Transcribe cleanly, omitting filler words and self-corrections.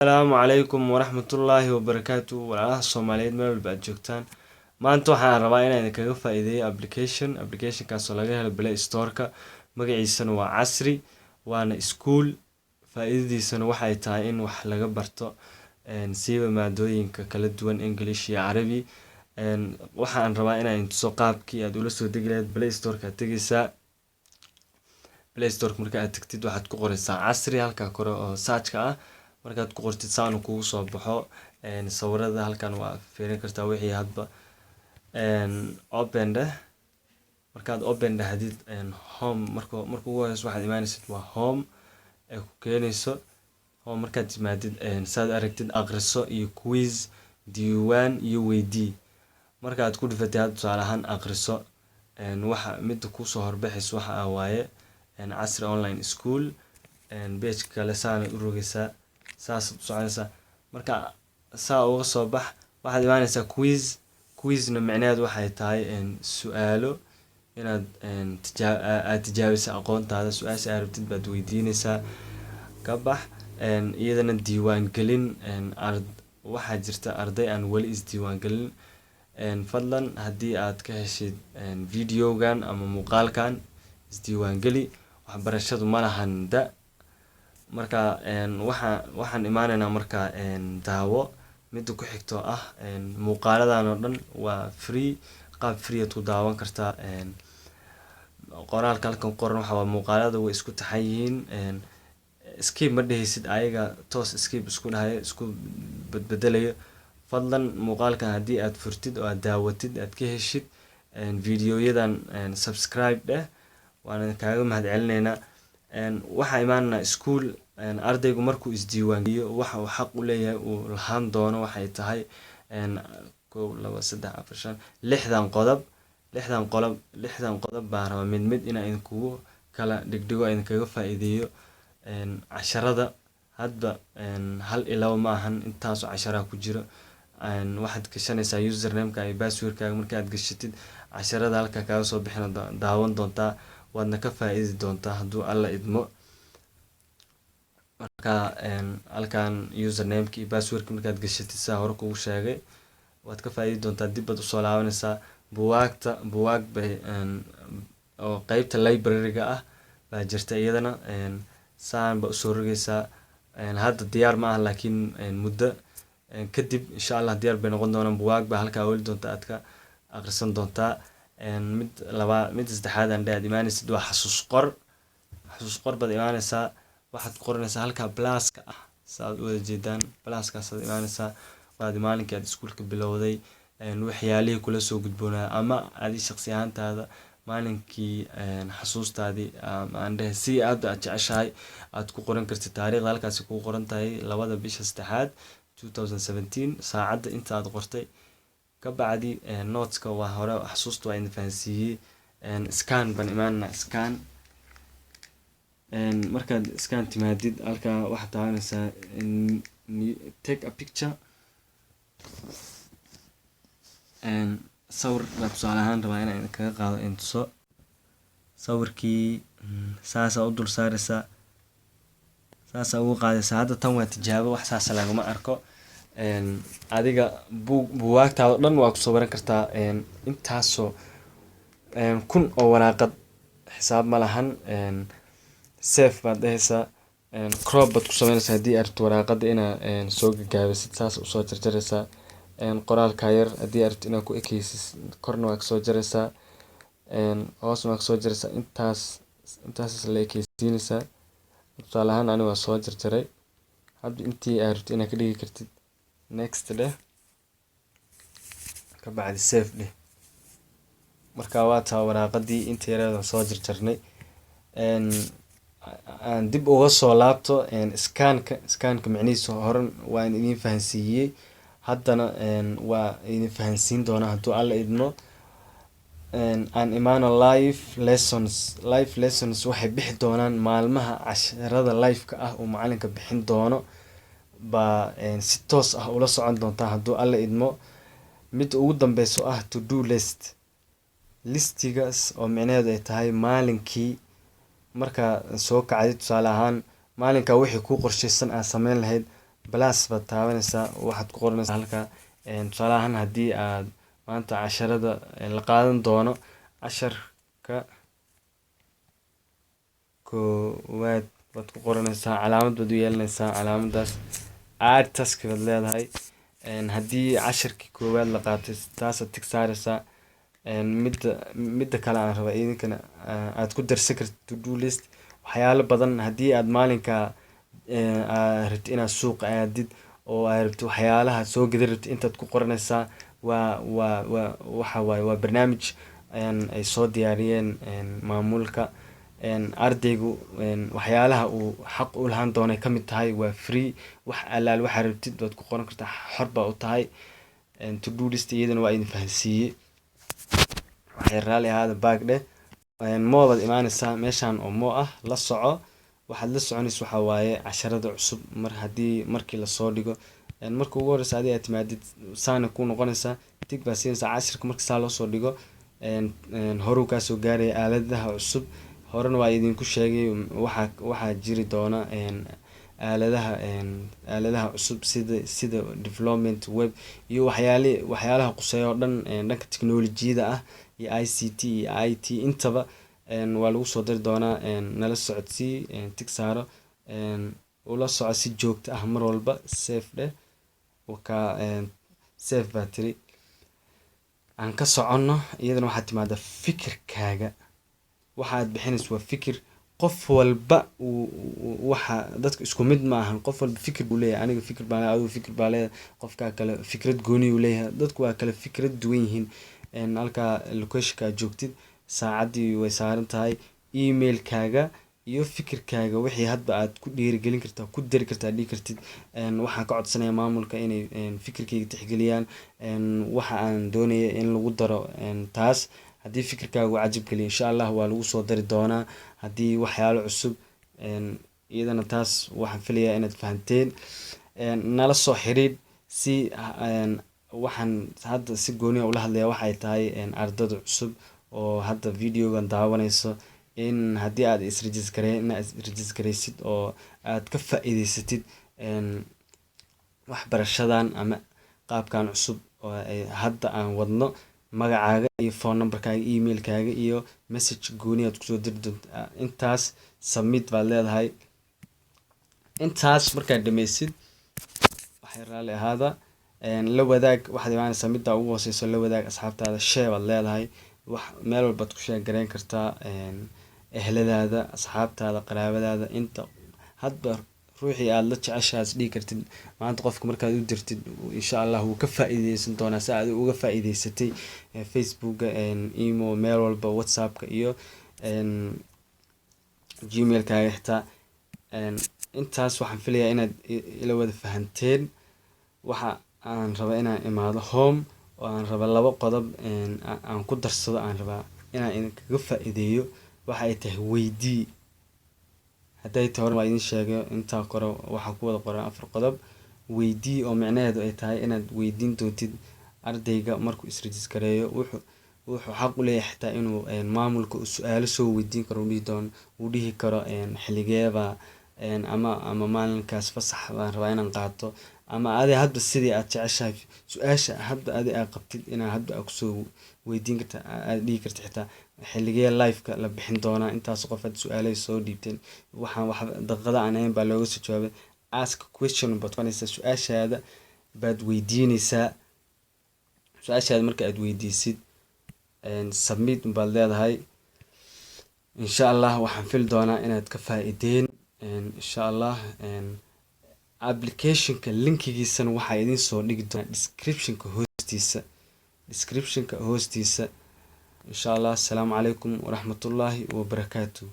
Asalaamu calaykum waraxmatullaahi wabarakaatu walaalaha Soomaaliyeed meel walba aad joogtaan. Maanta waxaan rabaa inaan kaga faa'iideeyo applicationkaasoo laga helo Play Store-ka. Magaciisana waa Casri, waana school. Faa'iidadiisana waxay tahay in wax laga barto siiba maadooyinka kala duwan English iyo Carabi. Waxaan rabaa inaan tuso qaabkii aad ula soo degi lahayd Play Store-ka. Aad tegaysaa Play Store-ka, marka aad tagtid waxaad ku qoraysaa Casri halka kore oo search-ka ah. Markaad ku qortid saan kugu soo baxo sawirada halkan waa fiirin kartaa wixii hadba open dheh. Markaad open dhahdid home markuu ugu horeyso waxaad imaanaysid waa home ay ku keenayso. Home markaad timaadid saad aragtid akhriso iyo quiz, diiwaan iyo weydii. Markaad ku dhifatid had tusaale ahaan akhriso waxa mid ku soo horbaxayso waxa waaye Casri online school. Page kale saan u rogaysaa saas soconaysa. Marka saa uga soo bax waxaad imaanaysaa quiz na macnaheedu waxay tahay su'aalo inaad tijaabiso aqoontaada. Su'aasha aad rabtid baad weydiinaysaa ka bax. Iyadana diiwaan gelin waxaa jirta arday aan wali is diiwaan gelin. Fadlan haddii aad ka heshid videogan ama muuqaalkan is diiwaan geli. Waxbarashadu ma lahan da. Marka waxaan imaanaynaa marka daawo midda ku xigto ah muuqaaladan oo dhan waa free. Qaab free aad ku daawan kartaa. Qoraalka halkan qoran waxa waa muuqaalada way isku taxan yihiin. Skip ma dhehaysid, ayaga toos skip isku dhahay isku badbedelayo. Fadlan muuqaalkan haddii aad furtid oo aad daawatid aad ka heshid videoyadan subscribe dheh, waan kaaga mahadcelinaynaa. Waxaa imaanayna school. Ardaygu markuu is diiwaan geliyo waxa uu xaq u leeyahay uu lahaan doono waxay tahay 1 2 3 4 5 6 qodob baan rabaa mid inaan kugu kala dhigdhigo in kaga faa'iideeyo casharada hadba 1 iyo 2 ma ahan intaas oo cashara ku jiro. Waxaad gashanaysaa username-ka iyo password-kaaga. Markaad gashatid casharada halka kaaga soo bixin daawan doontaa waadna ka faa'iidi doontaa hadduu alla idmo. Marka halkan username-ka iyo password-ka markaad gashatid saa hore kugu sheegay waad ka faa'iidi doontaa. dib baad u soo laabanaysaa buugaag bay oo qaybta library-ga ah baa jirta iyadana saan ba u soo rogaysaa. Hadda diyaar ma aha laakiin muddo kadib insha Allah diyaar bay noqon doonaan. Buugaag baa halka wali doonta aad ka akhrisan doontaa. mid saddexaad aan aad imaanaysid waa xasuus qor baad imaanaysaa. waxaad qoranaysaa halka plus-ka ah saad u wada jeedaan plus-kaas aad imaanaysaa. waad maalinkii aad iskuulka bilowday waxyaalihii kula soo gudboonaa ama adi shakhsi ahaantaada maalinkii xasuustaadii aan dhahay si aad jeceshahay aad ku qoran kartid. taariikhda halkaas ku qoran tahay 2 bisha 3 2017 saacadda inta aad qortay. ka bacdi notes-ka waa hore xasuusta waa in fahansiiyay. scan ban imaanna scan. markaad scan timaadid halka waxaad taabanaysaa take a picture. sawir baa tusaale ahaan rabaa inaan kaga qaado tuso. sawirkii saasa u dul saaraysaa saasa ugu qaadaysaa. hadda tan waa tijaabo wax saas laguma arko. adiga buugaagtaada dhan waa ku soo baran kartaa. intaasoo kun oo waraaqad xisaab ma lahan. save baad dhehaysaa. crop baad ku samaynaysaa haddii aad rabto waraaqada inaa soo gagaabisid saas u soo jarjaraysaa. qoraalka yar haddii aad rabto inaad ku ekaysid korna waa ka soo jaraysaa hoosna waa ka soo jaraysaa. intaas la ekaysiinaysaa. tusaale ahaan aniga waa soo jarjaray. hadda intii aad rabto inaad ka dhigi kartid next dheh ka bacdi save dheh. marka waa taa waraaqadii inta yareedan soo jarjarnay. aan dib uga soo laabto scanka macnihiisa horan waa in idin fahansiiyay. haddana waa idin fahansiin doonaa hadduu alla idmo. aan imaano live lessons waxay bixi doonaan maalmaha casharada live-ka ah oo macalinka bixin doono baa si toos ah ula socon doontaa hadduu alla idmo. mid ugu dambeyso ah to do listigaas oo macnaheedu ay tahay maalinkii markaa soo kacday tusaale ahaan maalinka wixii ku qorshaysan aad sameyn lahayd plus baad taabanaysaa, waxaad ku qoranaysaa halkaa tusaale ahaan haddii aad maanta casharada la qaadan doono casharka koowaad baad ku qoranaysaa, calaamad baad u yeelanaysaa, calaamadaas add task baad leedahay. haddii casharkii koowaad la qaatay taasaad tig saaraysaa. midda kale aan raba idinkana aad ku darsan kartid to do list waxyaalo badan. haddii aad maalinka rabtid inaad suuqa aadid oo aad rabtid waxyaalaha soo gada rabtid intaad ku qoranaysaa. waxa waaye waa barnaamij ay soo diyaariyeen maamulka. ardaygu waxyaalaha uu xaq u lahaan doonay ka mid tahay waa free. wax allaal waxaa rabtid waad ku qoran kartaa, xor baa u tahay. to do list iyadana waa idin fahansiiyey, waxay raalli ahaada baag dheh. moo baad imaanaysaa meeshaan oo moo ah la soco. waxaad la soconaysa waxaa waaye casharada cusub markii lasoo dhigo. marka ugu horeysa adiga aad timaadid saana ku noqonaysaa, tig baa siinaysaa. casharka marka saa loosoo dhigo horuu kaasoo gaaraya aaladaha cusub. horena waa idinku sheegay waxaa jiri doona aaladaha cusub sida development web iyo waxyaalaha quseeya oo dhan dhanka teknolojiyada ah iyo ICT iyo IT intaba waa lagu soo dari doonaa. nala socodsii, tig saaro, ula soco si joogto ah mar walba. safe dheh safe baa tiri. aan ka soconno iyadana waxaad timaada fikirkaaga. waxaad bixinaysa waa fikir. qof walba waxa dadka isku mid ma ahan. qof walba fikir buu leeyahay. aniga fikir baan leeyahay, adigu fikir baa leeyahay, qofkaa kale fikrad gooni uu leeyahay. dadku waa kale fikrad duwan yihiin. halkaa locationka aad joogtid saacadii way saaran tahay. emailkaaga iyo fikirkaaga wixii hadba aad ku dhiirigelin kartaa, ku dari kartaa, dhigi kartid. waxaan ka codsanayaa maamulka inay fikirkayga tixgeliyaan. waxa aan doonaya in lagu daro taas. haddii fikirkaagu cajab geliyo insha allah waa lagu soo dari doonaa. haddii waxyaalo cusub iyadana taas waxaan filayaa inaad fahanteen. nala soo xiriid si waxaan hadda si gooniya ula hadlaya waxay tahay ardada cusub oo hadda videogan daawanayso in haddii aad isregisgaraysid oo aad ka faa'iidaysatid waxbarashadan ama qaabkan cusub oo hadda aan wadno. magacaaga iyo phone numberkaaga, emailkaaga iyo message gooni aad kusoo diri doontaa. intaas submit baad leedahay. intaas markaad dhammaysid waxay raalli ahaada la wadaag. waxaad imaanaysaa midda ugu hooseyso, la wadaag asxaabtaada. share baad leedahay. meel walbaad ku share gareyn kartaa. ehladaada, asxaabtaada, qaraabadaada, inta hadba ruuxii aad la jeceshahay dhigi kartid. maanta qofka markaad u dirtid insha allah wuu ka faa'iideysan doonaa si aad uga faa'iideysatay. facebooka, emo, meel walba, whatsappka iyo gmailkaaga xitaa. intaas waxaan filayaa inaad ila wada fahanteen. waxa aan raba inaan imaado home oo aan raba 2 qodob aan ku darsado. aan rabaa inaan idinkaga faa'iideeyo. waxa ay tahay weydii. hadday tahay hore waa idin sheegay intaa kore waxaa ku wada qoran 4 qodob. weydii oo micnaheedu ay tahay inaad weydiin doontid ardayga markuu isregistareeyo. wuxuu xaq u leeyahay xitaa inuu maamulka su'aalo soo weydiin karo. uu dhihi karo xiligeeba ama maalinkaas fasax baan rabaa inaan qaato. ama adi hadba sidii aad jeceshahay su-aasha hadba adi aad qabtid inaad hadba aad kusoo weydiin karta, aad dhihi karta xitaa xilligee live-ka la bixin doonaa. intaas qof aad su-aalay soo dhiibteen waxaan daqiiqada aan ahayn baa looga soo jawaabay. ask question baad qanaysaa. su-aashaada baad weydiinaysaa. su-aashaada marka aad weydiisid submit baad leedahay. insha allah waxaan fili doonaa inaad ka faa'iideen. insha allah applicationka linkigiisana waxaa idin soo dhigi doonaa descriptionka hoostiisa. insha allah. asalaamu calaykum waraxmatullaahi wabarakaatuh.